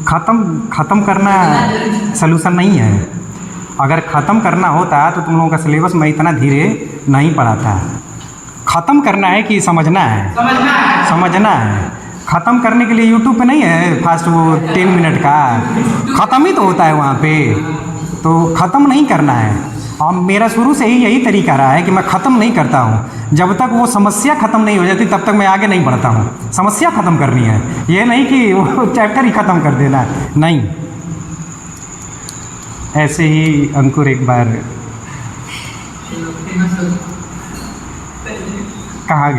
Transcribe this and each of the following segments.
ख़त्म करना सलूशन नहीं है। अगर ख़त्म करना होता तो तुम लोगों का सिलेबस मैं इतना धीरे नहीं पढ़ाता। ख़त्म करना है कि समझना है? समझना है। ख़त्म करने के लिए यूट्यूब पे नहीं है फास्ट वो 10 मिनट का, ख़त्म ही तो होता है वहाँ पे। तो ख़त्म नहीं करना है। और मेरा शुरू से ही यही तरीका रहा है कि मैं ख़त्म नहीं करता हूँ। जब तक वो समस्या ख़त्म नहीं हो जाती तब तक मैं आगे नहीं बढ़ता हूँ। समस्या ख़त्म करनी है, ये नहीं कि वो चैप्टर ही ख़त्म कर देना, नहीं। ऐसे ही अंकुर एक बार कहाँ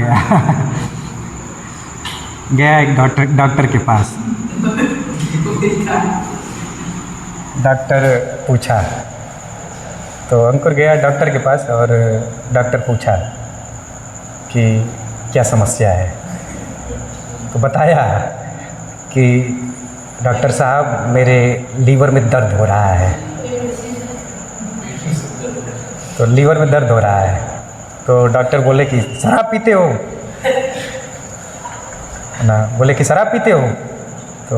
गया एक डॉक्टर के पास। डॉक्टर पूछा, तो अंकुर गया डॉक्टर के पास और डॉक्टर पूछा कि क्या समस्या है। तो बताया कि डॉक्टर साहब मेरे लीवर में दर्द हो रहा है। तो लीवर में दर्द हो रहा है तो डॉक्टर बोले कि शराब पीते हो ना? बोले कि शराब पीते हो? तो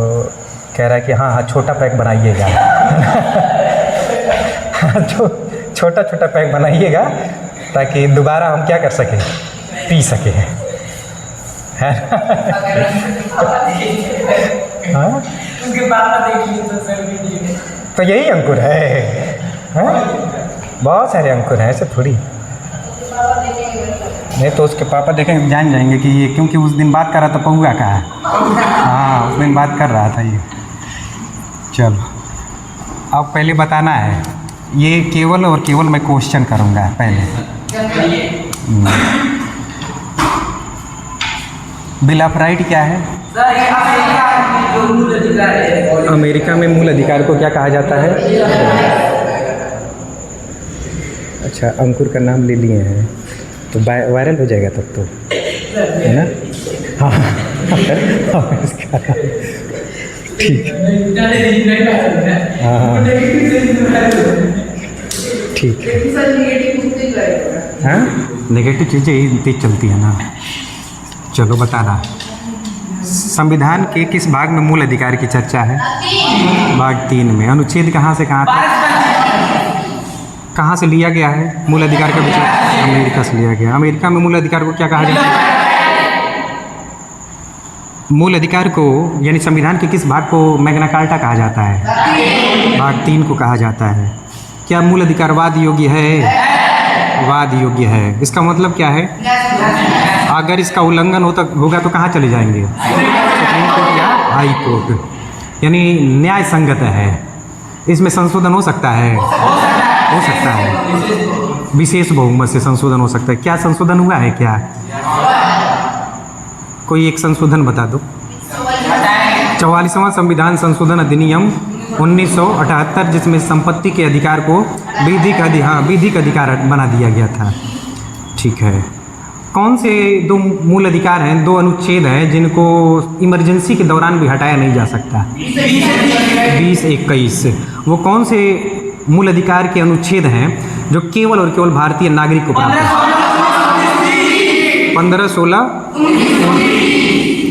कह रहा है कि हाँ छोटा पैक बनाइएगा। छोटा छोटा पैक बनाइएगा ताकि दोबारा हम क्या कर सकें, पी सकें। हाँ? तो यही अंकुर है। बहुत सारे अंकुर हैं, ऐसे थोड़ी। नहीं तो उसके पापा देखेंगे जान जाएंगे कि ये, क्योंकि उस दिन बात कर रहा था पौआ का। हाँ उस दिन बात कर रहा था ये। चलो अब पहले बताना है, ये केवल और केवल मैं क्वेश्चन करूँगा पहले। बिल ऑफ राइट क्या है? अमेरिका में मूल अधिकार को क्या कहा जाता है? अच्छा अंकुर का नाम ले लिए हैं तो वायरल हो जाएगा तब तो, है ना? हाँ इसका ठीक। हाँ ठीक है। हाँ नेगेटिव चीज़ें ही तेज चलती है ना। चलो बता रहा, संविधान के किस भाग में मूल अधिकार की चर्चा है? भाग 3 में। अनुच्छेद कहाँ से कहाँ तक, कहाँ से लिया गया है मूल अधिकार का विचार? अमेरिका से लिया गया। अमेरिका में मूल अधिकार को क्या कहा जाता है? मूल अधिकार को यानी संविधान के किस भाग को मैग्ना कार्टा कहा जाता है? भाग 3 को कहा जाता है। क्या मूल अधिकार वाद योग्य है? वाद योग्य है। इसका मतलब क्या है? अगर इसका उल्लंघन होगा तो कहाँ चले जाएंगे? सुप्रीम कोर्ट या हाई कोर्ट। यानी न्याय संगत है। इसमें संशोधन हो सकता है? हो सकता है। विशेष बहुमत से संशोधन हो सकता है। क्या संशोधन हुआ है क्या? कोई एक संशोधन बता दो। 44वां संविधान संशोधन अधिनियम 1978, जिसमें संपत्ति के अधिकार को विधिक अधिकार बना दिया गया था। ठीक है। कौन से 2 मूल अधिकार हैं, 2 अनुच्छेद हैं जिनको इमरजेंसी के दौरान भी हटाया नहीं जा सकता? 20-21। वो कौन से मूल अधिकार के अनुच्छेद हैं जो केवल और केवल भारतीय नागरिक को प्राप्त है? 15, 16,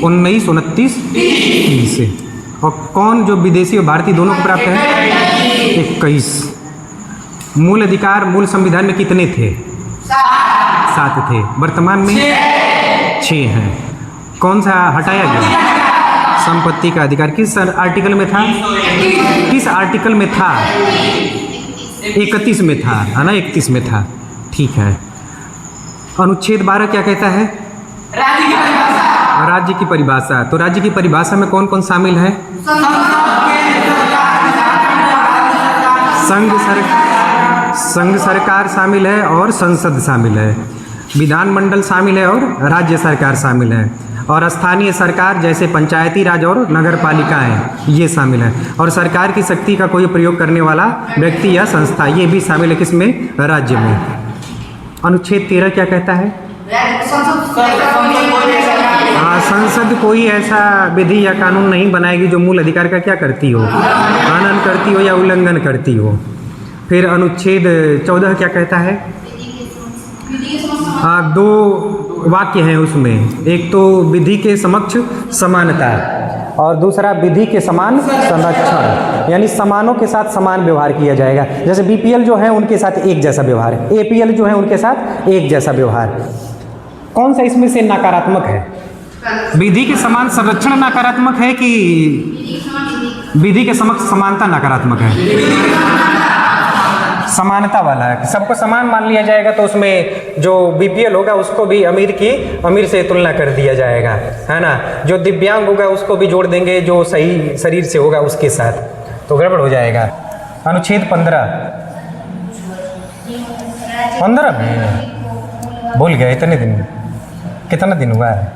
19, 29, 30। और कौन जो विदेशी और भारतीय दोनों को प्राप्त है? 21। मूल अधिकार मूल संविधान में कितने थे? 7 थे। वर्तमान में 6 हैं। कौन सा हटाया गया? संपत्ति का अधिकार। किस आर्टिकल में था? किस आर्टिकल में था? 31 में था, है ना? 31 में था। ठीक है। अनुच्छेद 12 क्या कहता है? राज्य की परिभाषा। तो राज्य की परिभाषा में कौन कौन शामिल है? संघ सरकार शामिल है और संसद शामिल है। विधानमंडल शामिल है और राज्य सरकार शामिल है। और स्थानीय सरकार जैसे पंचायती राज और नगर पालिकाएँ ये शामिल है। और सरकार की शक्ति का कोई प्रयोग करने वाला व्यक्ति या संस्था ये भी शामिल है। किसमें? राज्य में। अनुच्छेद 13 क्या कहता है? हाँ, संसद कोई ऐसा विधि या कानून नहीं बनाएगी जो मूल अधिकार का क्या करती हो, हनन करती हो या उल्लंघन करती हो। फिर अनुच्छेद 14 क्या कहता है? हाँ, 2 वाक्य हैं उसमें। एक तो विधि के समक्ष समानता और दूसरा विधि के समान संरक्षण, यानी समानों के साथ समान व्यवहार किया जाएगा। जैसे बीपीएल जो है उनके साथ एक जैसा व्यवहार, एपीएल जो है उनके साथ एक जैसा व्यवहार। कौन सा इसमें से नकारात्मक है? विधि के समान संरक्षण नकारात्मक है कि विधि के समक्ष समानता नकारात्मक है? समानता वाला है, सबको समान मान लिया जाएगा, तो उसमें जो बीपीएल होगा उसको भी अमीर से तुलना कर दिया जाएगा, है ना। जो दिव्यांग होगा उसको भी जोड़ देंगे जो सही शरीर से होगा उसके साथ, तो गड़बड़ हो जाएगा। अनुच्छेद 15 में भूल गया, इतने दिन, कितना दिन हुआ है?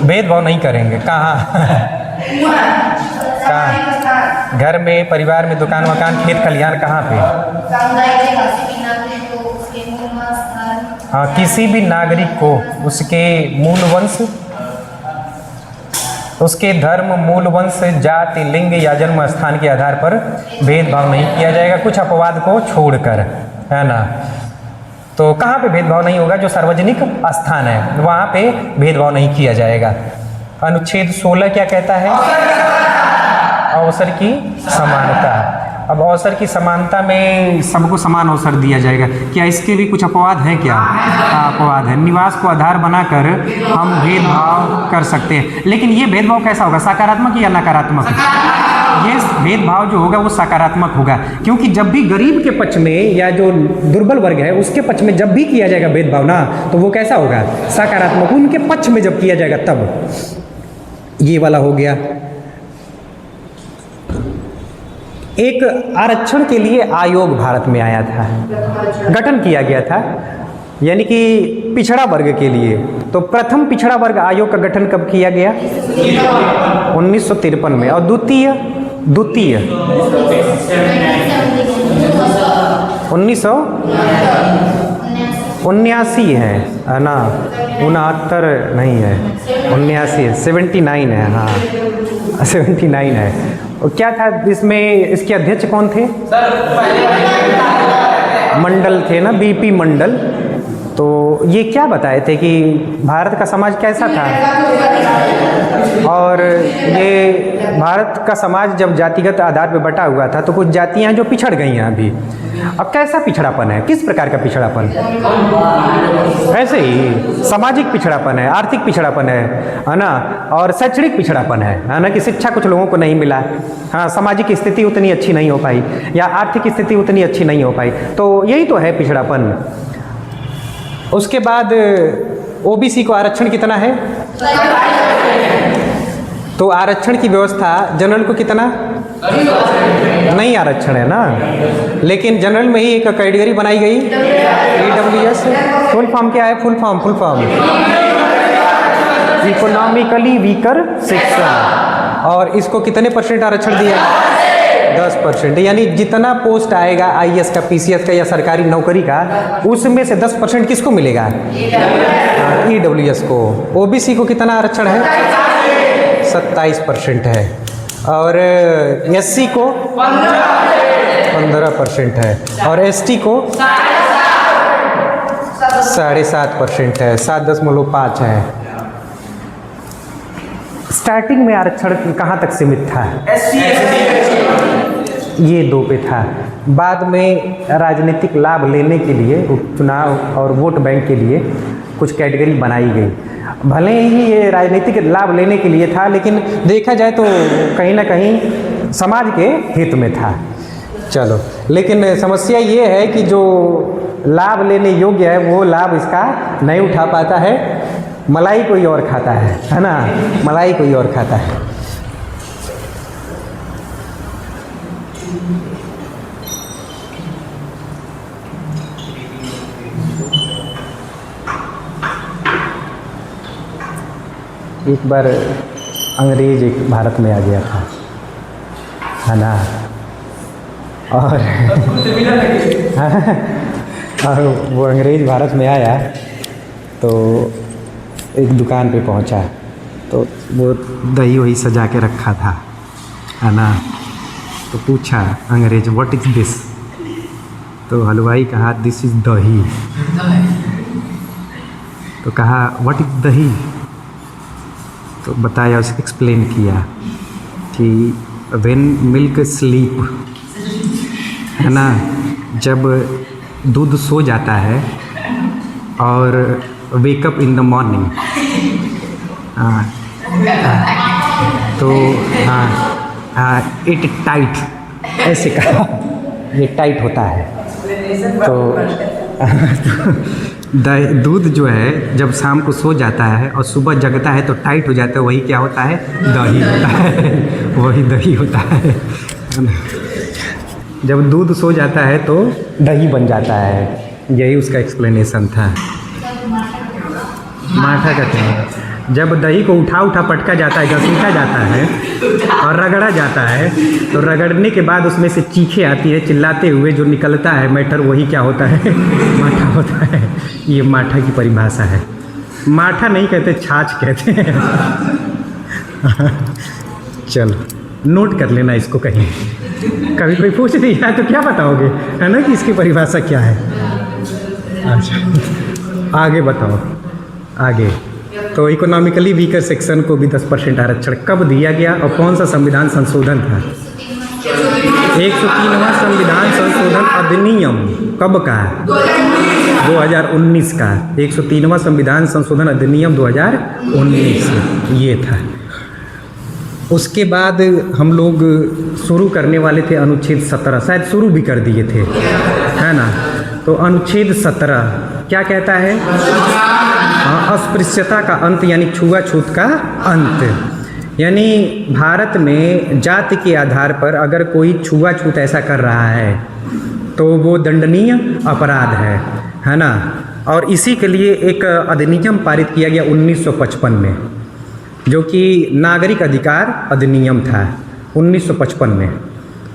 भेदभाव नहीं करेंगे। कहाँ कहाँ? घर में, परिवार में, दुकान वकान, खेत खलिहान, कहाँ पे? हाँ, किसी भी नागरिक को उसके मूल वंश, उसके धर्म, मूल वंश, जाति, लिंग या जन्म स्थान के आधार पर भेदभाव नहीं किया जाएगा, कुछ अपवाद को छोड़कर, है ना। तो कहाँ पे भेदभाव नहीं होगा? जो सार्वजनिक स्थान है वहाँ पे भेदभाव नहीं किया जाएगा। अनुच्छेद 16 क्या कहता है? अवसर की समानता। अब अवसर की समानता में सबको समान अवसर दिया जाएगा। क्या इसके भी कुछ अपवाद हैं? क्या अपवाद है? निवास को आधार बनाकर हम भेदभाव कर सकते हैं, लेकिन ये भेदभाव कैसा होगा? सकारात्मक या नकारात्मक? ये भेदभाव जो होगा वो सकारात्मक होगा, क्योंकि जब भी गरीब के पक्ष में या जो दुर्बल वर्ग है उसके पक्ष में जब भी किया जाएगा भेदभाव ना, तो वो कैसा होगा? सकारात्मक। उनके पक्ष में जब किया जाएगा तब। ये वाला हो गया। एक आरक्षण के लिए आयोग भारत में आया था, गठन किया गया था, यानी कि पिछड़ा वर्ग के लिए। तो प्रथम पिछड़ा वर्ग आयोग का गठन कब किया गया? 1953 में। और द्वितीय 1979 है ना, 69 नहीं है, 79 है, 79 है, हाँ 79 है। और क्या था इसमें? इसके अध्यक्ष कौन थे? मंडल थे ना, बीपी मंडल। तो ये क्या बताए थे कि भारत का समाज कैसा था, और ये भारत का समाज जब जातिगत आधार पर बटा हुआ था तो कुछ जातियां जो पिछड़ गई हैं अभी। अब कैसा पिछड़ापन है? किस प्रकार का पिछड़ापन? ऐसे ही सामाजिक पिछड़ापन है, आर्थिक पिछड़ापन है ना, और शैक्षणिक पिछड़ापन है ना, कि शिक्षा कुछ लोगों को नहीं मिला, हाँ, सामाजिक स्थिति उतनी अच्छी नहीं हो पाई या आर्थिक स्थिति उतनी अच्छी नहीं हो पाई, तो यही तो है पिछड़ापन। उसके बाद ओबीसी को आरक्षण कितना है? तो आरक्षण की व्यवस्था जनरल को कितना? नहीं आरक्षण है ना, लेकिन जनरल में ही एक कैटेगरी बनाई गई, EWS। फुल फॉर्म क्या है? Full form economically weaker section. और इसको कितने % आरक्षण दिया? 10%। यानी जितना पोस्ट आएगा IAS का, PCS का या सरकारी नौकरी का, उसमें से 10% किसको मिलेगा? EWS को। OBC को कितना आरक्षण है? 27% है। और SC को 15% है, और ST को 7.5% है, 7.5 है। स्टार्टिंग में आरक्षण कहाँ तक सीमित था? ये 2 पे था। बाद में राजनीतिक लाभ लेने के लिए, उपचुनाव और वोट बैंक के लिए कुछ कैटेगरी बनाई गई। भले ही ये राजनीतिक लाभ लेने के लिए था, लेकिन देखा जाए तो कहीं ना कहीं समाज के हित में था। चलो, लेकिन समस्या ये है कि जो लाभ लेने योग्य है वो लाभ इसका नहीं उठा पाता है, मलाई कोई और खाता है ना, मलाई कोई और खाता है। एक बार अंग्रेज एक भारत में आ गया था, है ना, और वो अंग्रेज भारत में आया तो एक दुकान पे पहुंचा, तो वो दही वही सजा के रखा था, है ना। तो पूछा अंग्रेज, व्हाट इज दिस? तो हलवाई कहा, दिस इज दही। तो कहा, व्हाट इज दही? तो बताया, एक्सप्लेन किया कि व्हेन मिल्क स्लीप, है ना, जब दूध सो जाता है और वेकअप इन द मॉर्निंग, तो इट टाइट, ऐसे कहा, ये टाइट होता है। तो दूध जो है जब शाम को सो जाता है और सुबह जगता है तो टाइट हो जाता है, वही क्या होता है, दही होता है, वही दही होता है। जब दूध सो जाता है तो दही बन जाता है, यही उसका एक्सप्लेनेशन था। माठा कहते हैं जब दही को उठा पटका जाता है, घसीटा जाता है और रगड़ा जाता है, तो रगड़ने के बाद उसमें से चीखें आती है, चिल्लाते हुए जो निकलता है मैटर, वही क्या होता है, माठा होता है। ये माठा की परिभाषा है। माठा नहीं कहते, छाछ कहते हैं। चलो नोट कर लेना इसको, कहीं कभी कोई पूछ दिया तो क्या बताओगे, है ना, कि इसकी परिभाषा क्या है। अच्छा आगे बताओ, आगे। तो इकोनॉमिकली वीकर सेक्शन को भी 10% आरक्षण कब दिया गया और कौन सा संविधान संशोधन था? 103वां संविधान संशोधन अधिनियम कब का? 2019 का। 103वां संविधान संशोधन अधिनियम 2019 ये था। उसके बाद हम लोग शुरू करने वाले थे अनुच्छेद 17, शायद शुरू भी कर दिए थे, है ना। तो अनुच्छेद 17 क्या कहता है? अस्पृश्यता का अंत, यानी छुआछूत का अंत। यानी भारत में जाति के आधार पर अगर कोई छुआछूत ऐसा कर रहा है तो वो दंडनीय अपराध है ना। और इसी के लिए एक अधिनियम पारित किया गया 1955 में, जो कि नागरिक अधिकार अधिनियम था 1955 में।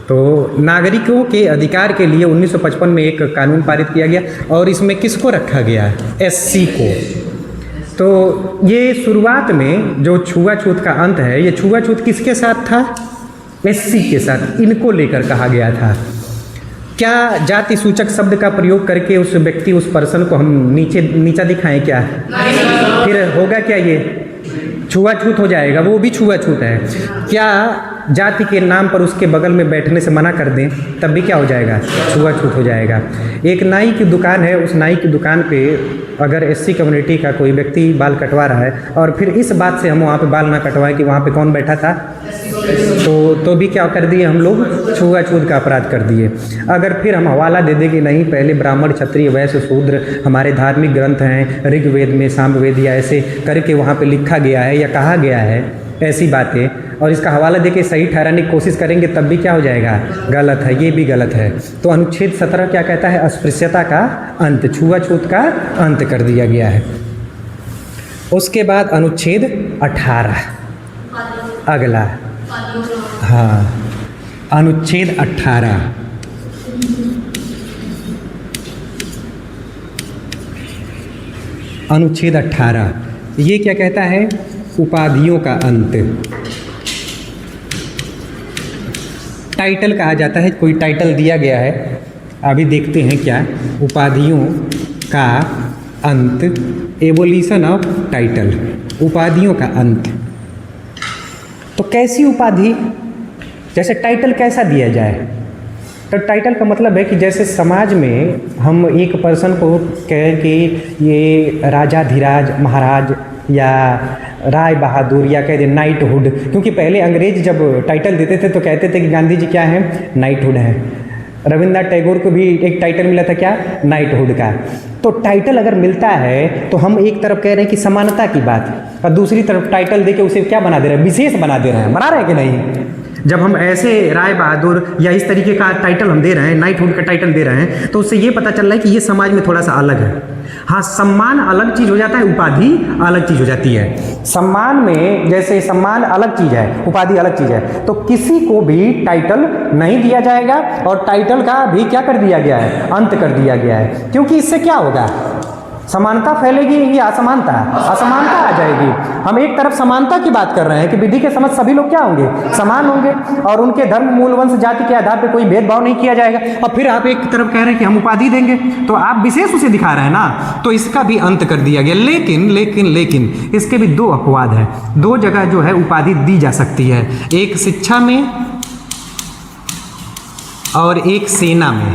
तो नागरिकों के अधिकार के लिए 1955 में एक कानून पारित किया गया और इसमें किसको रखा गया? एससी को। तो ये शुरुआत में जो छुआछूत का अंत है, ये छुआछूत किसके साथ था? एससी के साथ। इनको लेकर कहा गया था। क्या जाति सूचक शब्द का प्रयोग करके उस व्यक्ति, उस पर्सन को हम नीचा दिखाएं क्या? फिर होगा क्या? ये छुआछूत हो जाएगा, वो भी छुआछूत है। क्या जाति के नाम पर उसके बगल में बैठने से मना कर दें तब भी क्या हो जाएगा? छुआछूत हो जाएगा। एक नाई की दुकान है, उस नाई की दुकान पे अगर एससी कम्युनिटी का कोई व्यक्ति बाल कटवा रहा है और फिर इस बात से हम वहाँ पे बाल ना कटवाएं कि वहाँ पे कौन बैठा था, तो भी क्या कर दिए हम लोग? छुआछूत का अपराध कर दिए। अगर फिर हम हवाला दे दें कि नहीं, पहले ब्राह्मण, क्षत्रिय, वैश्य, शूद्र हमारे धार्मिक ग्रंथ हैं, ऋग्वेद में, सामवेद या ऐसे करके वहाँ पे लिखा गया है या कहा गया है ऐसी बातें, और इसका हवाला देके सही ठहराने की कोशिश करेंगे तब भी क्या हो जाएगा? गलत है, ये भी गलत है। तो अनुच्छेद 17 क्या कहता है? अस्पृश्यता का अंत, छुआछूत का अंत कर दिया गया है। उसके बाद अनुच्छेद 18 अगला, हाँ, अनुच्छेद 18 अनुच्छेद 18 ये क्या कहता है? उपाधियों का अंत। टाइटल कहा जाता है, कोई टाइटल दिया गया है, अभी देखते हैं क्या। उपाधियों का अंत, एवोल्यूशन ऑफ टाइटल, उपाधियों का अंत। तो कैसी उपाधि? जैसे टाइटल कैसा दिया जाए? तो टाइटल का मतलब है कि जैसे समाज में हम एक पर्सन को कहें कि ये राजाधिराज, महाराज या राय बहादुर, या कह दे नाइटहुड, क्योंकि पहले अंग्रेज जब टाइटल देते थे तो कहते थे कि गांधी जी क्या हैं? नाइटहुड हैं। रविंद्रनाथ टैगोर को भी एक टाइटल मिला था, क्या? नाइटहुड का। तो टाइटल अगर मिलता है तो हम एक तरफ कह रहे हैं कि समानता की बात, और दूसरी तरफ टाइटल देके उसे क्या बना दे रहे हैं? विशेष बना दे रहे हैं। बना रहे हैं कि नहीं? जब हम ऐसे राय बहादुर या इस तरीके का टाइटल हम दे रहे हैं, नाइटहुड का टाइटल दे रहे हैं, तो उससे ये पता चल रहा है कि ये समाज में थोड़ा सा अलग है। हाँ, सम्मान अलग चीज़ हो जाता है, उपाधि अलग चीज़ हो जाती है। सम्मान में जैसे सम्मान अलग चीज़ है, उपाधि अलग चीज़ है, तो किसी को भी टाइटल नहीं दिया जाएगा और टाइटल का भी क्या कर दिया गया है? अंत कर दिया गया है। क्योंकि इससे क्या होगा? समानता फैलेगी या असमानता? असमानता आ जाएगी। हम एक तरफ समानता की बात कर रहे हैं कि विधि के समझ सभी लोग क्या होंगे, समान होंगे, और उनके धर्म, मूल, वंश, जाति के आधार पर कोई भेदभाव नहीं किया जाएगा। और फिर आप एक तरफ कह रहे हैं कि हम उपाधि देंगे, तो आप विशेष उसे दिखा रहे हैं ना, तो इसका भी अंत कर दिया गया। लेकिन लेकिन लेकिन इसके भी दो अपवाद हैं। दो जगह जो है उपाधि दी जा सकती है, एक शिक्षा में और एक सेना में।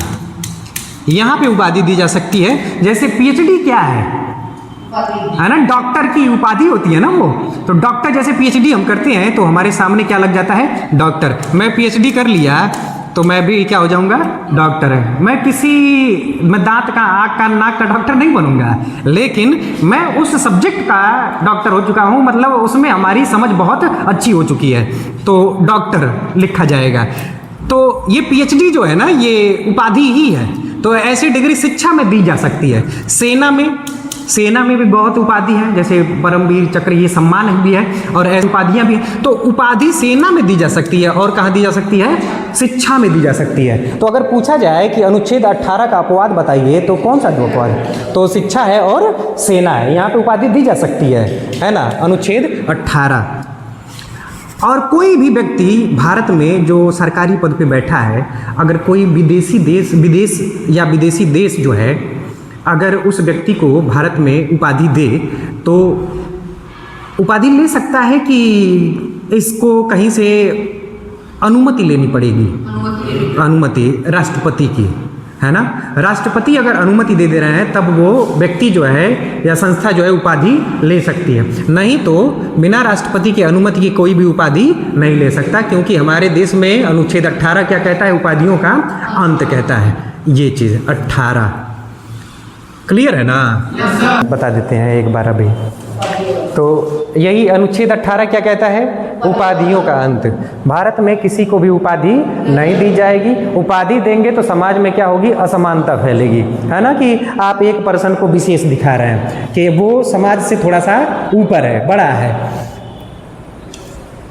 यहाँ पे उपाधि दी जा सकती है। जैसे पीएचडी क्या है ना, डॉक्टर की उपाधि होती है ना वो। तो डॉक्टर जैसे पीएचडी हम करते हैं तो हमारे सामने क्या लग जाता है, डॉक्टर। मैं पीएचडी कर लिया तो मैं भी क्या हो जाऊंगा, डॉक्टर है। मैं दांत का, आँख का, नाक का डॉक्टर नहीं बनूंगा, लेकिन मैं उस सब्जेक्ट का डॉक्टर हो चुका हूँ, मतलब उसमें हमारी समझ बहुत अच्छी हो चुकी है, तो डॉक्टर लिखा जाएगा। तो ये पीएचडी जो है ना, ये उपाधि ही है। तो ऐसी डिग्री शिक्षा में दी जा सकती है। सेना में भी बहुत उपाधि है, जैसे परमवीर चक्र, ये सम्मान भी है और ऐसी उपाधियां भी हैं। तो उपाधि सेना में दी जा सकती है, और कहाँ दी जा सकती है, शिक्षा में दी जा सकती है। तो अगर पूछा जाए कि अनुच्छेद 18 का अपवाद बताइए, तो कौन सा जो अपवाद, तो शिक्षा है और सेना है, यहाँ पे उपाधि दी जा सकती है ना, अनुच्छेद 18। और कोई भी व्यक्ति भारत में जो सरकारी पद पे बैठा है, अगर कोई विदेशी देश जो है, अगर उस व्यक्ति को भारत में उपाधि दे, तो उपाधि ले सकता है कि इसको कहीं से अनुमति लेनी पड़ेगी? अनुमति राष्ट्रपति की, है ना। राष्ट्रपति अगर अनुमति दे रहे हैं, तब वो व्यक्ति जो है या संस्था जो है उपाधि ले सकती है। नहीं तो बिना राष्ट्रपति की अनुमति की कोई भी उपाधि नहीं ले सकता, क्योंकि हमारे देश में अनुच्छेद 18 क्या कहता है, उपाधियों का अंत कहता है। ये चीज़ 18 क्लियर है ना? बता देते हैं एक बार अभी। तो यही अनुच्छेद 18 क्या कहता है, उपाधियों का अंत। भारत में किसी को भी उपाधि नहीं दी जाएगी। उपाधि देंगे तो समाज में क्या होगी, असमानता फैलेगी, है ना, कि आप एक पर्सन को विशेष दिखा रहे हैं कि वो समाज से थोड़ा सा ऊपर है, बड़ा है।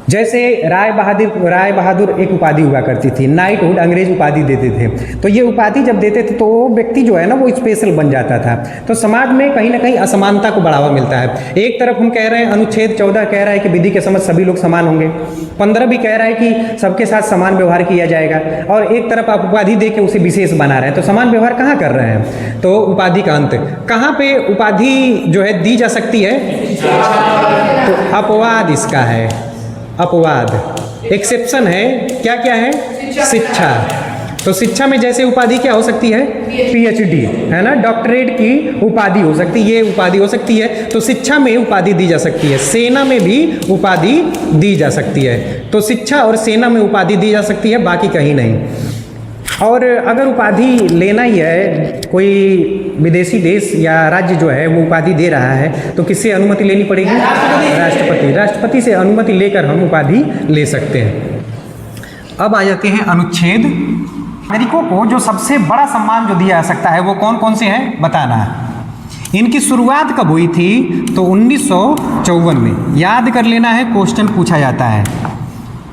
जैसे राय बहादुर एक उपाधि हुआ करती थी, नाइटहुड अंग्रेज उपाधि देते थे। तो ये उपाधि जब देते थे तो वो व्यक्ति जो है ना, वो स्पेशल बन जाता था। तो समाज में कहीं ना कहीं असमानता को बढ़ावा मिलता है। एक तरफ हम कह रहे हैं, अनुच्छेद 14 कह रहा है कि विधि के समझ सभी लोग समान होंगे, 15 भी कह रहा है कि सबके साथ समान व्यवहार किया जाएगा, और एक तरफ आप उपाधि दे के उसे विशेष बना रहे हैं। तो समान व्यवहार कहाँ कर रहे हैं? तो उपाधि का अंत। कहाँ पे उपाधि जो है दी जा सकती है? तो अपवाद इसका है, अपवाद एक्सेप्शन है। क्या क्या है? शिक्षा। तो शिक्षा में जैसे उपाधि क्या हो सकती है, पीएचडी, है ना, डॉक्टरेट की उपाधि हो सकती है, ये उपाधि हो सकती है। तो शिक्षा में उपाधि दी जा सकती है, सेना में भी उपाधि दी जा सकती है। तो शिक्षा और सेना में उपाधि दी जा सकती है, बाकी कहीं नहीं। और अगर उपाधि लेना ही है, कोई विदेशी देश या राज्य जो है वो उपाधि दे रहा है, तो किससे अनुमति लेनी पड़ेगी? राष्ट्रपति से अनुमति लेकर हम उपाधि ले सकते हैं। अब आ जाते हैं अनुच्छेद। नागरिकों को जो सबसे बड़ा सम्मान जो दिया जा सकता है वो कौन कौन से हैं बताना है। इनकी शुरुआत कब हुई थी? तो 1954 में। याद कर लेना है, क्वेश्चन पूछा जाता है।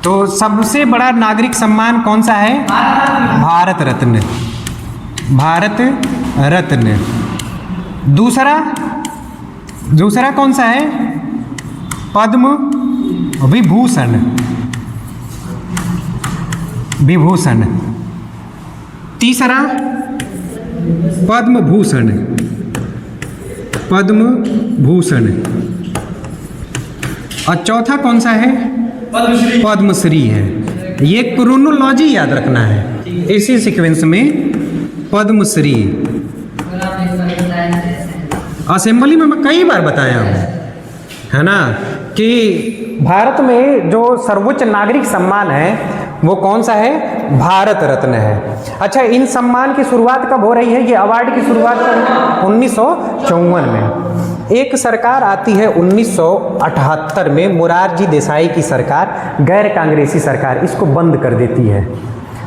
तो सबसे बड़ा नागरिक सम्मान कौन सा है? भारत रत्न। भारत रत्न। दूसरा कौन सा है? पद्म विभूषण। विभूषण। तीसरा पद्म भूषण। पद्म भूषण। और चौथा कौन सा है? पद्मश्री है। ये क्रोनोलॉजी याद रखना है, इसी सीक्वेंस में पद्मश्री। असेंबली में मैं कई बार बताया हूँ, है ना, कि भारत में जो सर्वोच्च नागरिक सम्मान है वो कौन सा है? भारत रत्न है। अच्छा, इन सम्मान की शुरुआत कब हो रही है? ये अवार्ड की शुरुआत 1954 में। एक सरकार आती है 1978 में, मोरारजी देसाई की सरकार, गैर कांग्रेसी सरकार, इसको बंद कर देती है।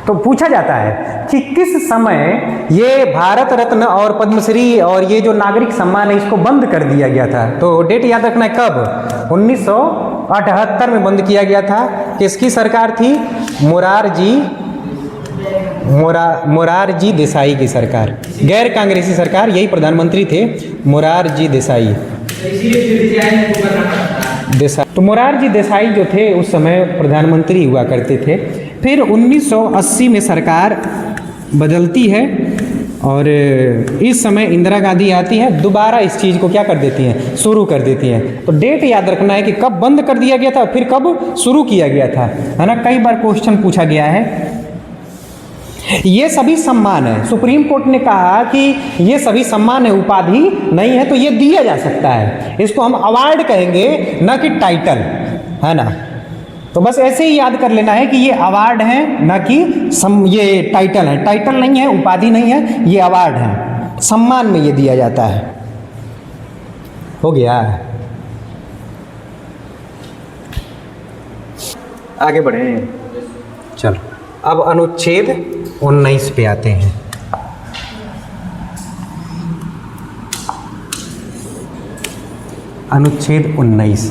तो पूछा जाता है कि किस समय ये भारत रत्न और पद्मश्री और ये जो नागरिक सम्मान है इसको बंद कर दिया गया था? तो डेट याद रखना है, कब? 1978 में बंद किया गया था। किसकी सरकार थी? मोरारजी देसाई की सरकार, गैर कांग्रेसी सरकार, यही प्रधानमंत्री थे मोरारजी देसाई। तो मोरारजी देसाई जो थे उस समय प्रधानमंत्री हुआ करते थे। फिर 1980 में सरकार बदलती है और इस समय इंदिरा गांधी आती है, दोबारा इस चीज़ को क्या कर देती हैं, शुरू कर देती हैं। तो डेट याद रखना है कि कब बंद कर दिया गया था फिर कब शुरू किया गया था, है ना। कई बार क्वेश्चन पूछा गया है। ये सभी सम्मान है, सुप्रीम कोर्ट ने कहा कि ये सभी सम्मान है, उपाधि नहीं है, तो ये दिया जा सकता है, इसको हम अवार्ड कहेंगे ना कि टाइटल, है ना। तो बस ऐसे ही याद कर लेना है कि ये अवार्ड है ना कि ये टाइटल है, टाइटल नहीं है, उपाधि नहीं है, ये अवार्ड है, सम्मान में ये दिया जाता है। हो गया, आगे बढ़े, चलो अब अनुच्छेद 19 पे आते हैं। अनुच्छेद 19,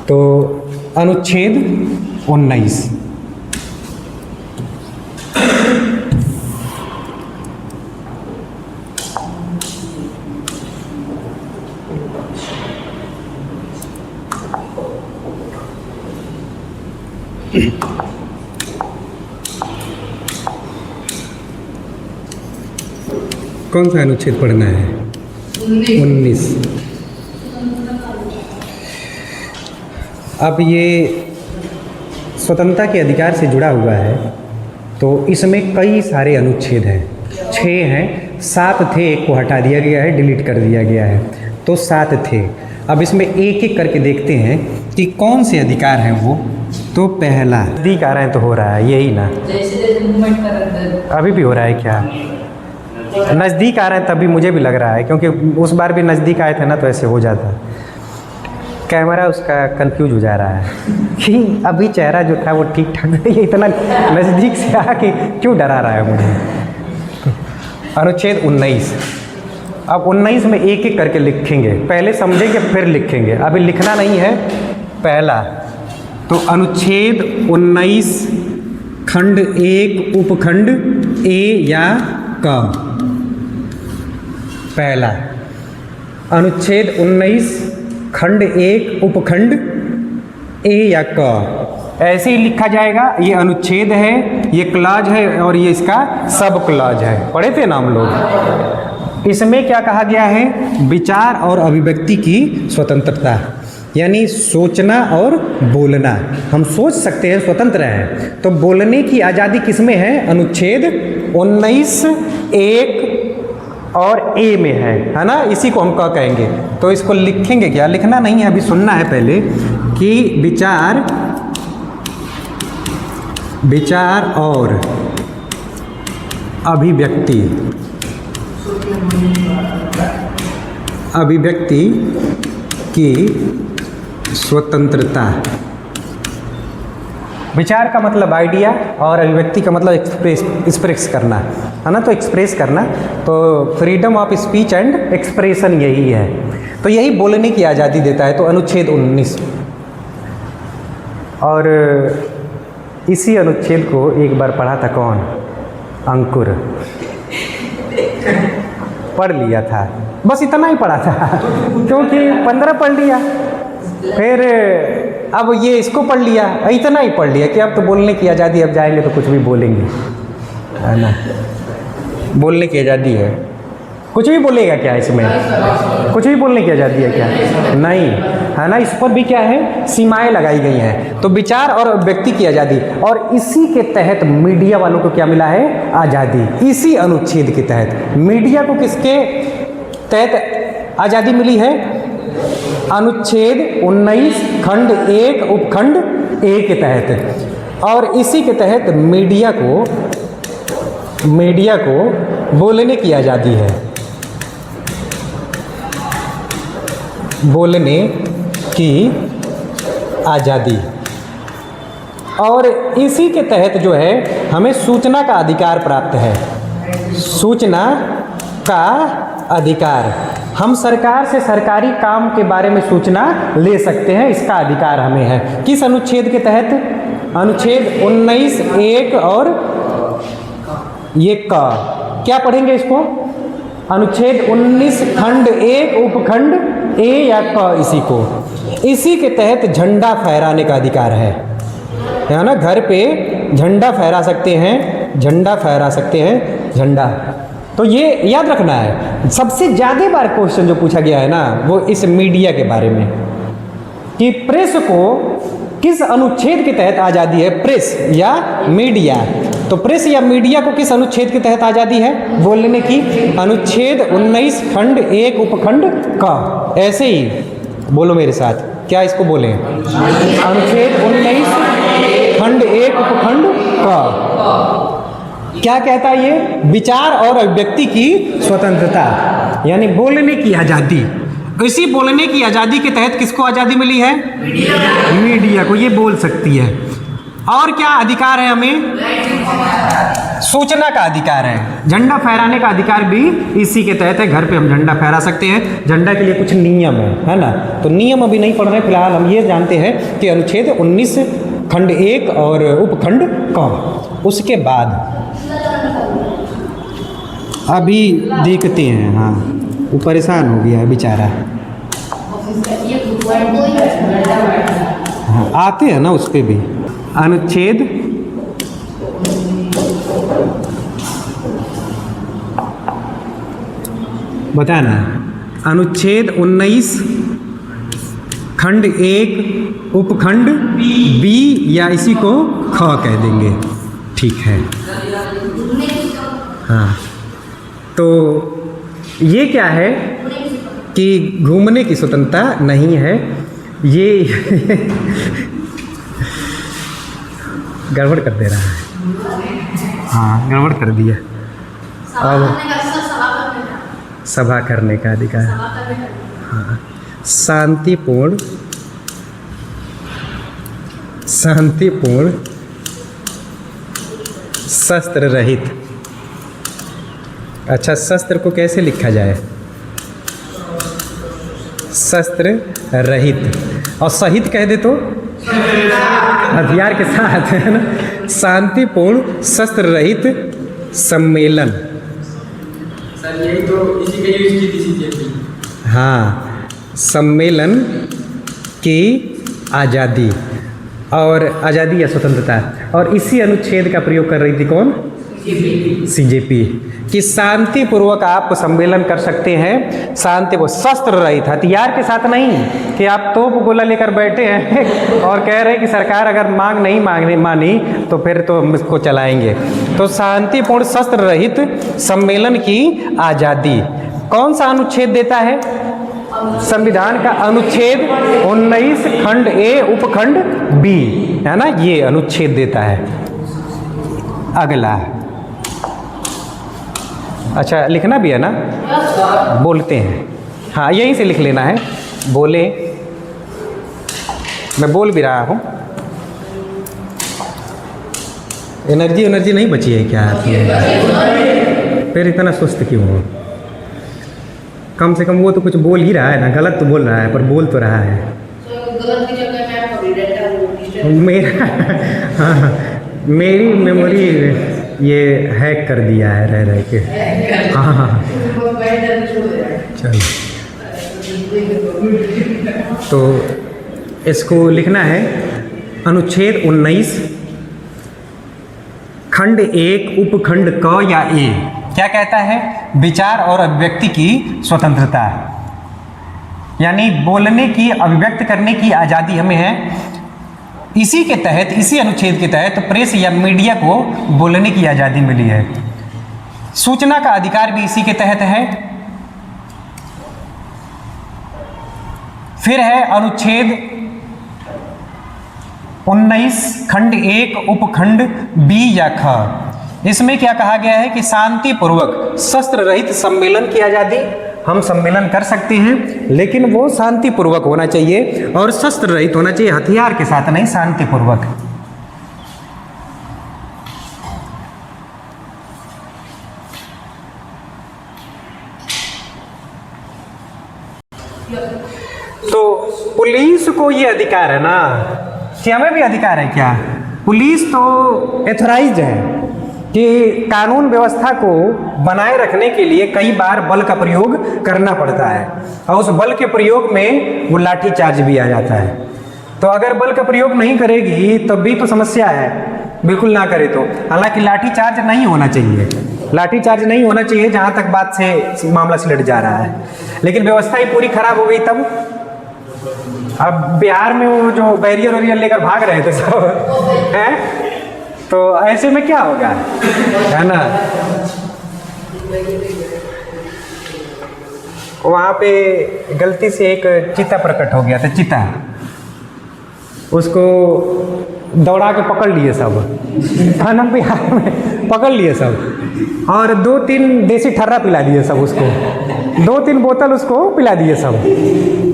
तो अनुच्छेद 19 कौन सा अनुच्छेद पढ़ना है? 19। अब ये स्वतंत्रता के अधिकार से जुड़ा हुआ है, तो इसमें कई सारे अनुच्छेद हैं, 6 हैं, 7 थे, एक को हटा दिया गया है, डिलीट कर दिया गया है, तो 7 थे। अब इसमें एक एक करके देखते हैं कि कौन से अधिकार हैं वो। तो पहला, नज़दीक आ रहे हैं तो हो रहा है यही ना, अभी भी हो रहा है क्या? नज़दीक आ रहे हैं तभी मुझे भी लग रहा है, क्योंकि उस बार भी नज़दीक आए थे ना तो ऐसे हो जाता। कैमरा उसका कंफ्यूज हो जा रहा है कि अभी चेहरा जो था वो ठीक ठाक, ये इतना नज़दीक से आके क्यों डरा रहा है मुझे। अनुच्छेद 19, अब 19 में एक एक करके लिखेंगे, पहले समझेंगे फिर लिखेंगे, अभी लिखना नहीं है। पहला, तो अनुच्छेद 19 खंड 1 उपखंड ए या क। पहला, अनुच्छेद 19 खंड 1 उपखंड ए या क, ऐसे ही लिखा जाएगा। ये अनुच्छेद है, ये क्लॉज है और ये इसका सब क्लॉज है, पढ़े थे ना हम लोग। इसमें क्या कहा गया है? विचार और अभिव्यक्ति की स्वतंत्रता, यानी सोचना और बोलना, हम सोच सकते हैं, स्वतंत्र हैं। तो बोलने की आज़ादी किसमें है? अनुच्छेद 19 1 और ए में है ना, इसी को हम क्या कहेंगे। तो इसको लिखेंगे, क्या लिखना नहीं है, अभी सुनना है पहले कि विचार और अभिव्यक्ति की स्वतंत्रता। विचार का मतलब आइडिया और अभिव्यक्ति का मतलब एक्सप्रेस करना, है ना। तो एक्सप्रेस करना, तो freedom of speech and expression यही है, तो यही बोलने की आज़ादी देता है। तो अनुच्छेद 19, और इसी अनुच्छेद को एक बार पढ़ा था कौन? अंकुर, पढ़ लिया था, बस इतना ही पढ़ा था क्योंकि 15 पढ़ लिया, फिर अब ये इसको पढ़ लिया, इतना ही पढ़ लिया कि अब तो बोलने की आज़ादी, अब जाएंगे तो कुछ भी बोलेंगे, है ना। बोलने की आज़ादी है, कुछ भी बोलेगा क्या इसमें? कुछ भी बोलने की आज़ादी है क्या? नहीं, है ना। इस पर भी क्या है? सीमाएं लगाई गई हैं। तो विचार और व्यक्ति की आज़ादी, और इसी के तहत मीडिया वालों को क्या मिला है? आज़ादी। इसी अनुच्छेद के तहत मीडिया को किसके तहत आज़ादी मिली है? अनुच्छेद 19 खंड 1 उपखंड ए के तहत, और इसी के तहत मीडिया को बोलने की आज़ादी है, बोलने की आज़ादी। और इसी के तहत जो है हमें सूचना का अधिकार प्राप्त है, सूचना का अधिकार। हम सरकार से सरकारी काम के बारे में सूचना ले सकते हैं, इसका अधिकार हमें है। किस अनुच्छेद के तहत? अनुच्छेद 19 एक और ये का क्या पढ़ेंगे इसको? अनुच्छेद 19 खंड एक उपखंड ए या क, इसी के तहत झंडा फहराने का अधिकार है ना। घर पे झंडा फहरा सकते हैं, झंडा फहरा सकते हैं, झंडा। तो ये याद रखना है। सबसे ज़्यादा बार क्वेश्चन जो पूछा गया है ना वो इस मीडिया के बारे में कि प्रेस को किस अनुच्छेद के तहत आज़ादी है, प्रेस या मीडिया। तो प्रेस या मीडिया को किस अनुच्छेद के तहत आज़ादी है बोलने की? अनुच्छेद 19 खंड एक उपखंड का। ऐसे ही बोलो मेरे साथ, क्या इसको बोलें? अनुच्छेद 19 खंड एक उपखंड का क्या कहता है ये? विचार और अभिव्यक्ति की स्वतंत्रता, यानी बोलने की आज़ादी। इसी बोलने की आज़ादी के तहत किसको आज़ादी मिली है? मीडिया को। ये बोल सकती है। और क्या अधिकार है हमें? सूचना का अधिकार है। झंडा फहराने का अधिकार भी इसी के तहत है। घर पे हम झंडा फहरा सकते हैं। झंडा के लिए कुछ नियम है ना। तो नियम अभी नहीं पढ़ रहे, फिलहाल हम ये जानते हैं कि अनुच्छेद 19 खंड एक और उपखंड क। उसके बाद अभी देखते हैं। हाँ, वो परेशान हो गया है बेचारा। हाँ, आते हैं ना उस पर भी। अनुच्छेद बताना। अनुच्छेद 19 खंड एक उपखंड बी या इसी को ख कह देंगे। ठीक है। हाँ, तो ये क्या है कि घूमने की स्वतंत्रता नहीं है। ये गड़बड़ कर दे रहा है। हाँ, गड़बड़ कर दिया। अब सभा करने का अधिकार। हाँ, शांतिपूर्ण शस्त्र रहित। अच्छा, शस्त्र को कैसे लिखा जाए? शस्त्र रहित। और सहित कह दे तो हथियार के साथ, है ना। शांतिपूर्ण शस्त्र रहित सम्मेलन। सर यही तो इसी का यूज की थी सीजेपी। हाँ, सम्मेलन की आज़ादी और आज़ादी या स्वतंत्रता। और इसी अनुच्छेद का प्रयोग कर रही थी कौन? सीजेपी। कि शांतिपूर्वक आप सम्मेलन कर सकते हैं, शांतिपूर्वक, शस्त्र रहित, हथियार के साथ नहीं कि आप तोप गोला लेकर बैठे हैं और कह रहे हैं कि सरकार अगर मांग नहीं मानी तो फिर तो हम इसको चलाएंगे। तो शांतिपूर्ण शस्त्र रहित सम्मेलन की आज़ादी कौन सा अनुच्छेद देता है? संविधान का अनुच्छेद 19 खंड ए उपखंड बी, है ना, ये अनुच्छेद देता है। अगला, अच्छा लिखना भी है ना, बोलते हैं। हाँ, यहीं से लिख लेना है। बोले, मैं बोल भी रहा हूँ। एनर्जी नहीं बची है क्या? फिर इतना सुस्त क्यों हो? कम से कम वो तो कुछ बोल ही रहा है ना। गलत तो बोल रहा है पर बोल तो रहा है। मेरा हाँ, मेरी मेमोरी ये हैक कर दिया है रह के। हाँ, चलो, तो इसको लिखना है। अनुच्छेद 19 खंड एक उपखंड क या ए क्या कहता है? विचार और अभिव्यक्ति की स्वतंत्रता, यानी बोलने की, अभिव्यक्त करने की आज़ादी हमें है। इसी के तहत, इसी अनुच्छेद के तहत प्रेस या मीडिया को बोलने की आज़ादी मिली है। सूचना का अधिकार भी इसी के तहत है। फिर है अनुच्छेद 19 खंड एक उपखंड बी या ख। इसमें क्या कहा गया है कि शांतिपूर्वक शस्त्र रहित सम्मेलन की आज़ादी। हम सम्मेलन कर सकते हैं लेकिन वो शांतिपूर्वक होना चाहिए और शस्त्र रहित होना चाहिए, हथियार के साथ नहीं, शांतिपूर्वक। तो पुलिस को ये अधिकार है ना कि हमें भी अधिकार है क्या? पुलिस तो एथोराइज्ड है कि कानून व्यवस्था को बनाए रखने के लिए कई बार बल का प्रयोग करना पड़ता है, और उस बल के प्रयोग में वो लाठी चार्ज भी आ जाता है। तो अगर बल का प्रयोग नहीं करेगी तब भी तो समस्या है, बिल्कुल ना करे तो। हालांकि लाठी चार्ज नहीं होना चाहिए, लाठी चार्ज नहीं होना चाहिए जहाँ तक बात से मामला सिलट जा रहा है, लेकिन व्यवस्था ही पूरी खराब हो गई तब। अब बिहार में वो जो बैरियर वैरियर लेकर भाग रहे थे सब हैं, तो ऐसे में क्या होगा, है ना। वहाँ पे गलती से एक चीता प्रकट हो गया था, चीता, उसको दौड़ा के पकड़ लिए सब, थाना बिहार में पकड़ लिए सब, और 2-3 देसी ठर्रा पिला दिए सब उसको, 2-3 बोतल उसको पिला दिए सब।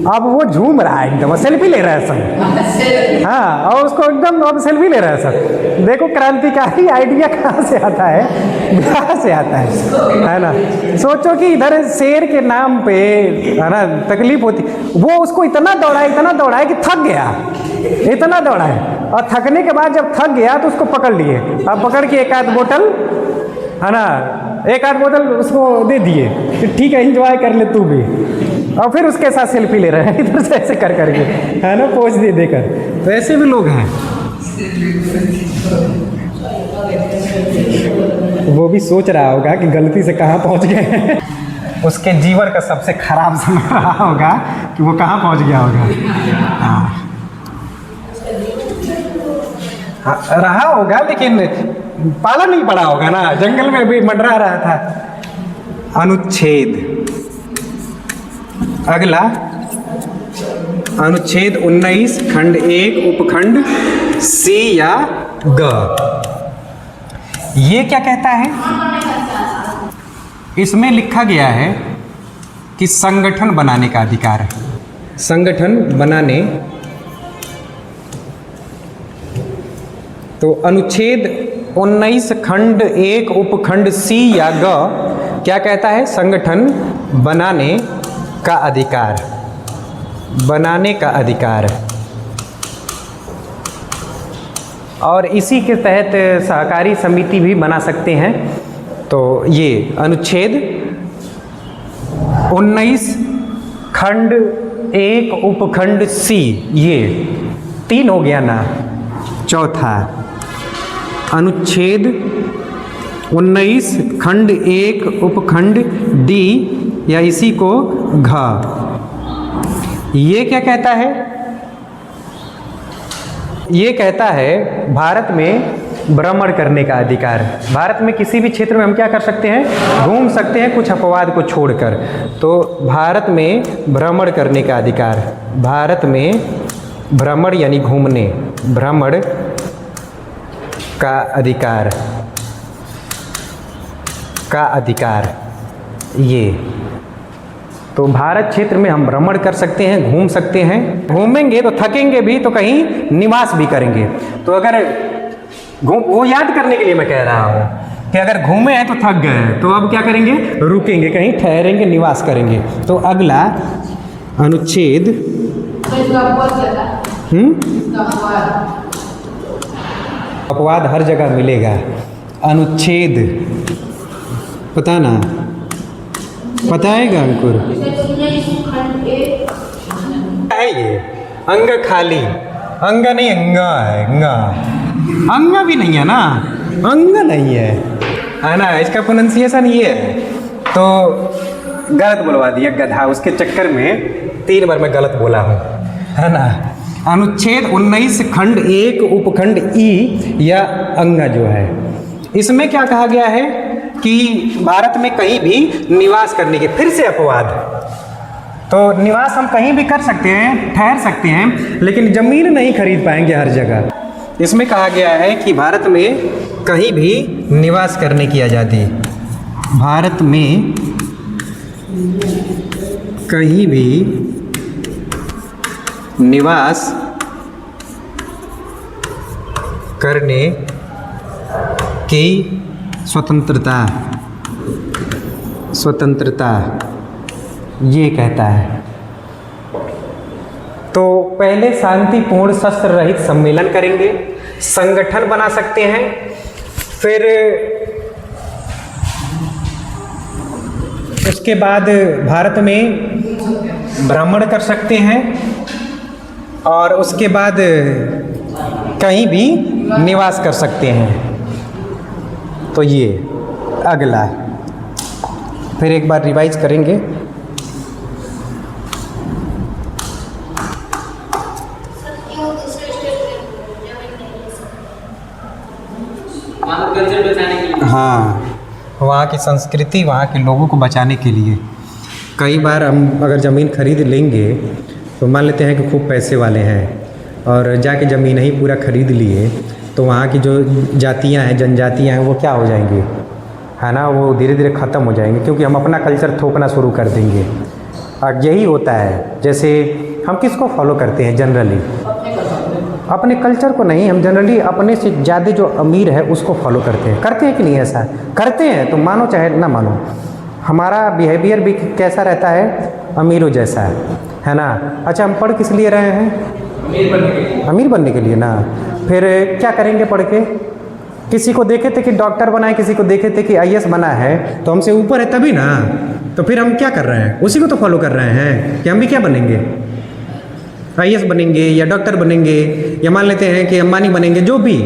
अब वो झूम रहा है एकदम, सेल्फी ले रहा है सब, हाँ, और उसको एकदम अब सेल्फी ले रहा है सब। देखो क्रांतिकारी आइडिया कहाँ से आता है, बिहार से आता है ना। सोचो कि इधर शेर के नाम पे, है ना, तकलीफ होती, वो उसको इतना दौड़ाए कि थक गया, इतना दौड़ाए, और थकने के बाद जब थक गया तो उसको पकड़ लिए। अब पकड़ के एक आध बोतल, है ना, एक आध बोतल उसको दे दिए कि ठीक है एंजॉय कर ले तू भी, और फिर उसके साथ सेल्फी ले रहे हैं इधर से ऐसे कर करके, है ना, पोज दे देकर। तो ऐसे भी लोग हैं। वो भी सोच रहा होगा कि गलती से कहाँ पहुँच गए हैं। उसके जीवन का सबसे खराब समय रहा होगा कि वो कहाँ पहुँच गया होगा। हाँ, रहा होगा लेकिन पाला नहीं पड़ा होगा ना, जंगल में भी मंडरा रहा था। अनुच्छेद, अगला अनुच्छेद 19 खंड 1 उपखंड सी या ग, ये क्या कहता है? इसमें लिखा गया है कि संगठन बनाने का अधिकार है, संगठन बनाने। तो अनुच्छेद 19 खंड 1 उपखंड सी या ग क्या कहता है? संगठन बनाने का अधिकार, बनाने का अधिकार। और इसी के तहत सहकारी समिति भी बना सकते हैं। तो ये अनुच्छेद 19 खंड 1 उपखंड सी, ये 3 हो गया ना। चौथा अनुच्छेद 19 खंड 1 उपखंड डी या इसी को घ, ये क्या कहता है? ये कहता है भारत में भ्रमण करने का अधिकार। भारत में किसी भी क्षेत्र में हम क्या कर सकते हैं? घूम सकते हैं, कुछ अपवाद को छोड़कर। तो भारत में भ्रमण करने का अधिकार, भारत में भ्रमण यानी घूमने, भ्रमण का अधिकार, का अधिकार। ये तो भारत क्षेत्र में हम भ्रमण कर सकते हैं, घूम सकते हैं। घूमेंगे तो थकेंगे भी, तो कहीं निवास भी करेंगे। तो अगर वो याद करने के लिए मैं कह रहा हूँ कि अगर घूमे हैं तो थक गए, तो अब क्या करेंगे? रुकेंगे, कहीं ठहरेंगे, निवास करेंगे। तो अगला अनुच्छेद अपवाद हर जगह मिलेगा। अनुच्छेद पता ना, पता है क्या अंकुर? है ये अंग खाली, अंग नहीं अंगा है, अंगा, अंगा भी नहीं है ना, अंग नहीं है ना, इसका प्रोनाउंसिएशन ये है। तो गलत बोलवा दिया गधा, उसके चक्कर में 3 बार मैं गलत बोला हूँ, है ना। अनुच्छेद 19 खंड 1 उपखंड ई या अंगा जो है, इसमें क्या कहा गया है कि भारत में कहीं भी निवास करने के, फिर से अपवाद। तो निवास हम कहीं भी कर सकते हैं, ठहर सकते हैं, लेकिन ज़मीन नहीं खरीद पाएंगे हर जगह। इसमें कहा गया है कि भारत में कहीं भी निवास करने की आज़ादी, भारत में कहीं भी निवास करने की स्वतंत्रता, स्वतंत्रता ये कहता है। तो पहले शांतिपूर्ण शस्त्र रहित सम्मेलन करेंगे, संगठन बना सकते हैं, फिर उसके बाद भारत में भ्रमण कर सकते हैं और उसके बाद कहीं भी निवास कर सकते हैं। तो ये अगला फिर एक बार रिवाइज करेंगे। वहाँ का कल्चर बचाने के लिए। हाँ, वहाँ की संस्कृति, वहाँ के लोगों को बचाने के लिए। कई बार हम अगर ज़मीन खरीद लेंगे तो मान लेते हैं कि खूब पैसे वाले हैं और जाके ज़मीन ही पूरा खरीद लिए, तो वहाँ की जो जातियाँ हैं, जनजातियाँ हैं, वो क्या हो जाएंगी, है ना, वो धीरे धीरे ख़त्म हो जाएंगे, क्योंकि हम अपना कल्चर थोपना शुरू कर देंगे। और यही होता है, जैसे हम किसको फॉलो करते हैं जनरली, अपने कल्चर को नहीं, हम जनरली अपने से ज़्यादा जो अमीर है उसको फॉलो करते हैं कि नहीं? ऐसा करते हैं, तो मानो चाहे ना मानो, हमारा बिहेवियर भी कैसा रहता है, अमीरों जैसा है ना। अच्छा, हम पढ़ किस लिए रहे हैं? अमीर बनने के लिए ना। फिर क्या करेंगे पढ़ के? किसी को देखे थे कि डॉक्टर बना है, किसी को देखे थे कि IAS बना है, तो हमसे ऊपर है तभी ना। तो फिर हम क्या कर रहे हैं? उसी को तो फॉलो कर रहे हैं कि हम भी क्या बनेंगे, IAS बनेंगे या डॉक्टर बनेंगे, या मान लेते हैं कि अंबानी बनेंगे, जो भी।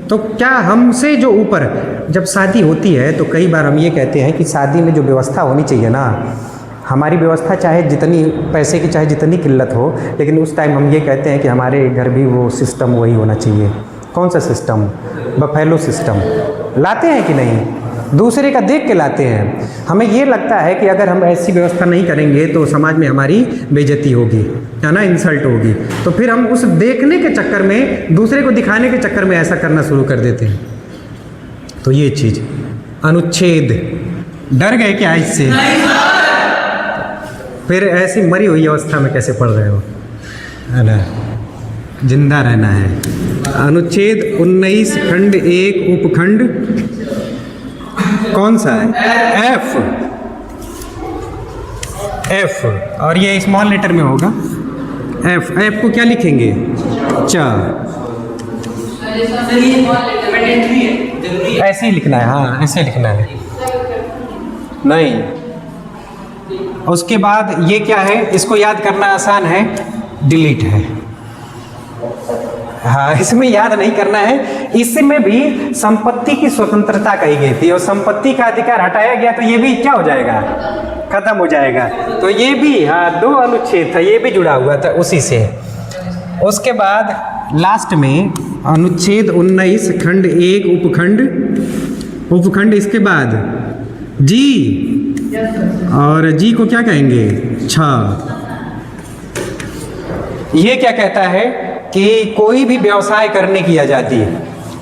तो क्या हमसे जो ऊपर, जब शादी होती है तो कई बार हम ये कहते हैं कि शादी में जो व्यवस्था होनी चाहिए ना, हमारी व्यवस्था चाहे जितनी पैसे की चाहे जितनी किल्लत हो, लेकिन उस टाइम हम ये कहते हैं कि हमारे घर भी वो सिस्टम वही होना चाहिए। कौन सा सिस्टम? Buffalo system. लाते हैं कि नहीं? दूसरे का देख के लाते हैं। हमें ये लगता है कि अगर हम ऐसी व्यवस्था नहीं करेंगे तो समाज में हमारी बेइज्जती होगी, है ना, इंसल्ट होगी। तो फिर हम उस देखने के चक्कर में, दूसरे को दिखाने के चक्कर में ऐसा करना शुरू कर देते हैं। तो ये चीज़, अनुच्छेद, डर गए क्या इससे? फिर ऐसी मरी हुई अवस्था में कैसे पढ़ रहे हो, है ना? जिंदा रहना है। अनुच्छेद 19 खंड 1 उपखंड कौन सा है? एफ। और ये स्मॉल लेटर में होगा एफ को क्या लिखेंगे? च। ऐसे ही लिखना है, हाँ ऐसे लिखना है। नहीं, उसके बाद ये क्या है, इसको याद करना आसान है, डिलीट है। हाँ, इसमें याद नहीं करना है। इसमें भी संपत्ति की स्वतंत्रता कही गई थी और संपत्ति का अधिकार हटाया गया, तो ये भी क्या हो जाएगा, खत्म हो जाएगा। तो ये भी, हाँ, 2 अनुच्छेद था, ये भी जुड़ा हुआ था उसी से। उसके बाद लास्ट में अनुच्छेद 19 खंड 1 उपखंड, इसके बाद जी, और जी को क्या कहेंगे? छ। ये क्या कहता है कि कोई भी व्यवसाय करने की आज़ादी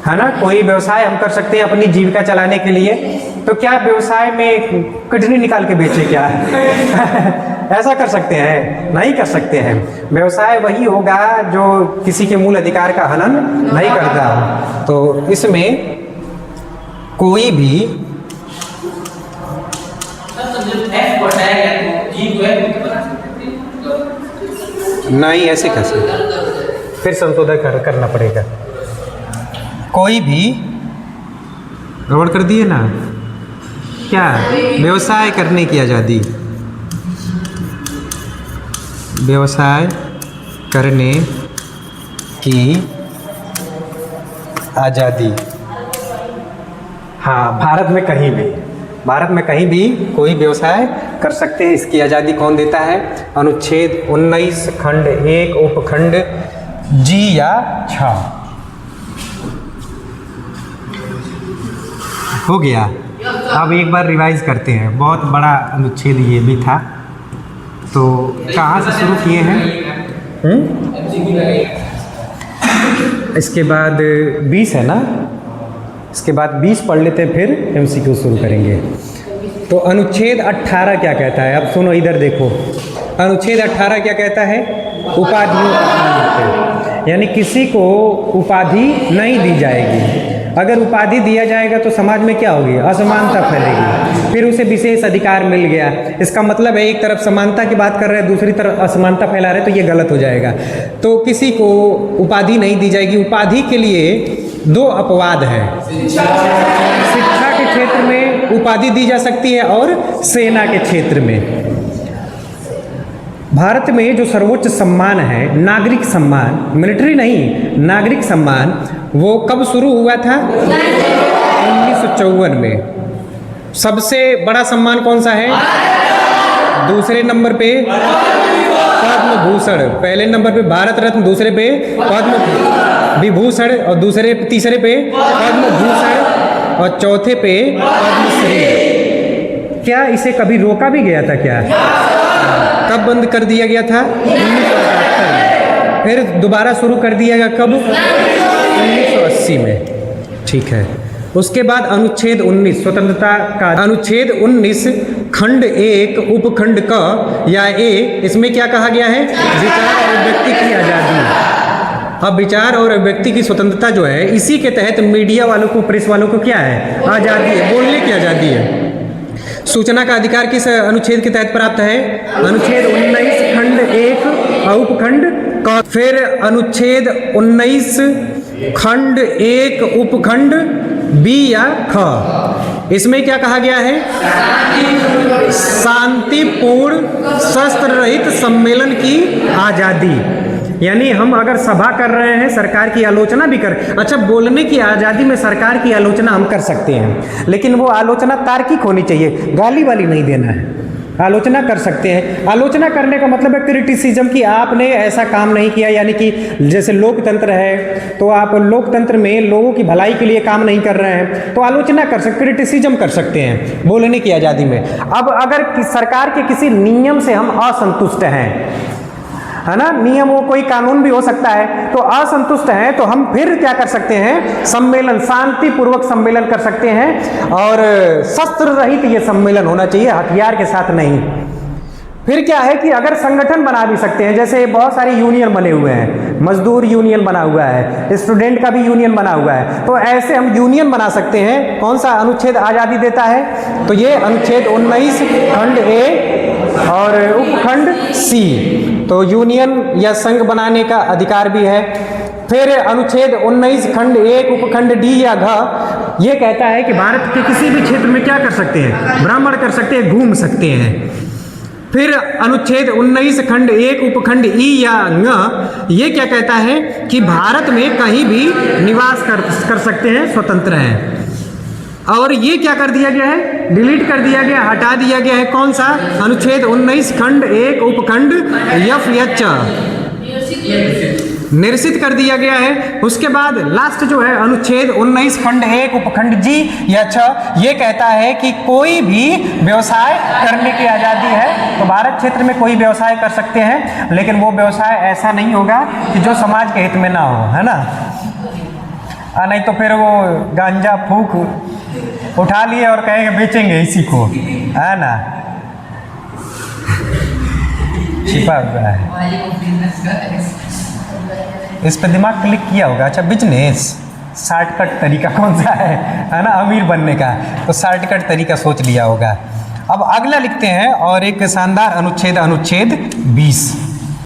है ना। कोई व्यवसाय हम कर सकते हैं अपनी जीविका चलाने के लिए। तो क्या व्यवसाय में किडनी निकाल के बेचे क्या? ऐसा कर सकते हैं? नहीं कर सकते हैं। व्यवसाय वही होगा जो किसी के मूल अधिकार का हनन नहीं करता। तो इसमें कोई भी नहीं, ऐसे कैसे, फिर संशोधन करना पड़ेगा। कोई भी गड़बड़ कर दिए ना, क्या? व्यवसाय करने की आज़ादी, व्यवसाय करने की आज़ादी। हाँ, भारत में कहीं भी कोई व्यवसाय कर सकते हैं। इसकी आज़ादी कौन देता है? अनुच्छेद 19 खंड 1 उपखंड जी या छ। हो गया। अब एक बार रिवाइज करते हैं। बहुत बड़ा अनुच्छेद ये भी था, तो कहाँ से शुरू किए हैं? इसके बाद 20 है ना, इसके बाद 20 पढ़ लेते हैं, फिर MCQ शुरू करेंगे। तो अनुच्छेद 18 क्या कहता है? अब सुनो, इधर देखो। अनुच्छेद 18 क्या कहता है? उपाधियों का, यानी किसी को उपाधि नहीं दी जाएगी। अगर उपाधि दिया जाएगा तो समाज में क्या होगी, असमानता फैलेगी, फिर उसे विशेष अधिकार मिल गया। इसका मतलब है एक तरफ समानता की बात कर रहे हैं, दूसरी तरफ असमानता फैला रहे हैं, तो ये गलत हो जाएगा। तो किसी को उपाधि नहीं दी जाएगी। उपाधि के लिए 2 अपवाद है। शिक्षा के क्षेत्र में उपाधि दी जा सकती है और सेना के क्षेत्र में। भारत में जो सर्वोच्च सम्मान है, नागरिक सम्मान, मिलिट्री नहीं, नागरिक सम्मान, वो कब शुरू हुआ था? 1954 में। सबसे बड़ा सम्मान कौन सा है? दूसरे नंबर पे पद्म भूषण, पहले नंबर पे भारत रत्न, दूसरे पे पद्म विभूषण और तीसरे पे पद्म भूषण और चौथे पे पद्मश्री। क्या इसे कभी रोका भी गया था क्या? कब बंद कर दिया गया था? 1978 में। फिर दोबारा शुरू कर दिया गया कब? 1980 में। ठीक है। उसके बाद अनुच्छेद 19 स्वतंत्रता का अनुच्छेद 19 खंड 1 उपखंड क या ए, इसमें क्या कहा गया है? विचार और अभिव्यक्ति की आज़ादी। अब विचार और अभिव्यक्ति की स्वतंत्रता जो है, इसी के तहत मीडिया वालों को, प्रेस वालों को क्या है? आज़ादी है, बोलने की आज़ादी है। सूचना का अधिकार किस अनुच्छेद के तहत प्राप्त है? अनुच्छेद 19 खंड 1 उपखंड क। फिर अनुच्छेद 19 खंड 1 उपखंड बी या ख, इसमें क्या कहा गया है? शांतिपूर्ण शस्त्र रहित सम्मेलन की आज़ादी। यानी हम अगर सभा कर रहे हैं, सरकार की आलोचना भी कर, अच्छा बोलने की आज़ादी में सरकार की आलोचना हम कर सकते हैं, लेकिन वो आलोचना तार्किक होनी चाहिए, गाली वाली नहीं देना है। आलोचना कर सकते हैं। आलोचना करने का मतलब है क्रिटिसिज्म, कि आपने ऐसा काम नहीं किया, यानी कि जैसे लोकतंत्र है तो आप लोकतंत्र में लोगों की भलाई के लिए काम नहीं कर रहे हैं, तो आलोचना कर सकते, क्रिटिसिज्म कर सकते हैं बोलने की आज़ादी में। अब अगर सरकार के किसी नियम से हम असंतुष्ट हैं, है ना, नियम वो कोई कानून भी हो सकता है, तो असंतुष्ट हैं, तो हम फिर क्या कर सकते हैं? सम्मेलन, शांतिपूर्वक सम्मेलन कर सकते हैं, और शस्त्र रहित ये सम्मेलन होना चाहिए, हथियार के साथ नहीं। फिर क्या है कि अगर संगठन बना भी सकते हैं, जैसे बहुत सारे यूनियन बने हुए हैं, मजदूर यूनियन बना हुआ है, स्टूडेंट का भी यूनियन बना हुआ है, तो ऐसे हम यूनियन बना सकते हैं। कौन सा अनुच्छेद आज़ादी देता है? तो ये अनुच्छेद 19 खंड ए और उपखंड सी, तो यूनियन या संघ बनाने का अधिकार भी है। फिर अनुच्छेद 19 खंड 1 उपखंड डी या घ, ये कहता है कि भारत के किसी भी क्षेत्र में क्या कर सकते हैं? भ्रमण कर सकते हैं, घूम सकते हैं। फिर अनुच्छेद 19 खंड 1 उपखंड ई या ङ, ये क्या कहता है कि भारत में कहीं भी निवास कर सकते हैं, स्वतंत्र हैं। और ये क्या कर दिया गया है? डिलीट कर दिया गया, हटा दिया गया है। कौन सा? अनुच्छेद 19 खंड 1 उपखंड यफ या च, निरसित कर दिया गया है। उसके बाद लास्ट जो है अनुच्छेद 19 खंड 1 उपखंड जी या छ, ये कहता है कि कोई भी व्यवसाय करने की आज़ादी है। तो भारत क्षेत्र में कोई व्यवसाय कर सकते हैं, लेकिन वो व्यवसाय ऐसा नहीं होगा कि जो समाज के हित में ना हो, है ना। नहीं तो फिर वो गांजा फूक उठा लिए और कहेंगे बेचेंगे इसी को, है ना, छिपा हुआ है। इस पर दिमाग क्लिक किया होगा। अच्छा, बिजनेस शॉर्टकट तरीका कौन सा है ना, अमीर बनने का, तो शॉर्टकट तरीका सोच लिया होगा। अब अगला लिखते हैं, और एक शानदार अनुच्छेद, अनुच्छेद 20।